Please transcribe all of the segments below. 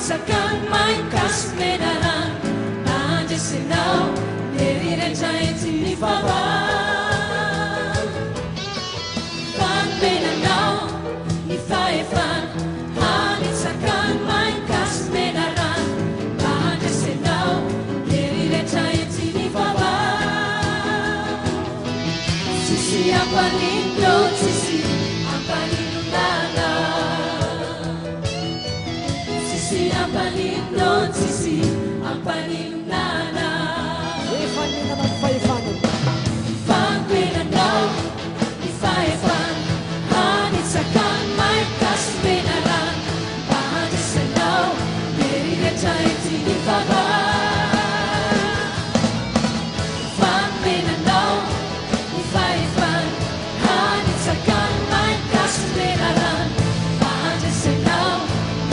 Sakan mai kas medaran anje sinau deri renjai tini fava fan menanau ni faefan hani sakan mai kas medaran anje sinau deri renjai tini fava sisi apa lindo sisi apa lindo nana sisi apa lindo sisi apa lindo nana Ifan yun naman faifan. Ifan pinanaw Ifa-ifan Hanit sakan may kasbinaran Bahagi sanaw Niriretay tinifaba Ifan pinanaw Ifa-ifan Hanit sakan may kasbinaran Bahagi sanaw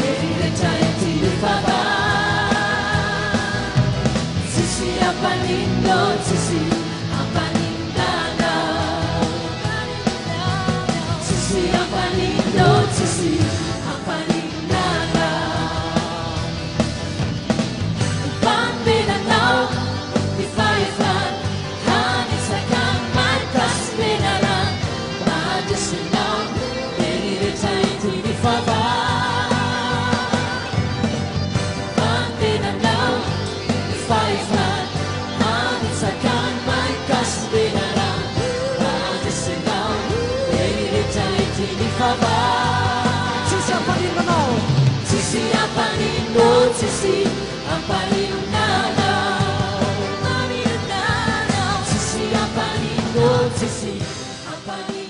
Niriretay tinifaba Sisi apa lindo sisi apa lindana Sisi apa lindo sisi apa lindana Ifan binanaw Ifa-ifan Hanit sakan may kasbinaran Bahagi sinaw Niriretay tinifaba Ifan binanaw Ifa-ifan Hanit sakan may kasbinaran Bahagi sinaw Niriretay tinifaba Sisi apa lindo Sisi apa lindo sisi apa lindo nana Sisi apa lindo sisi apa lindo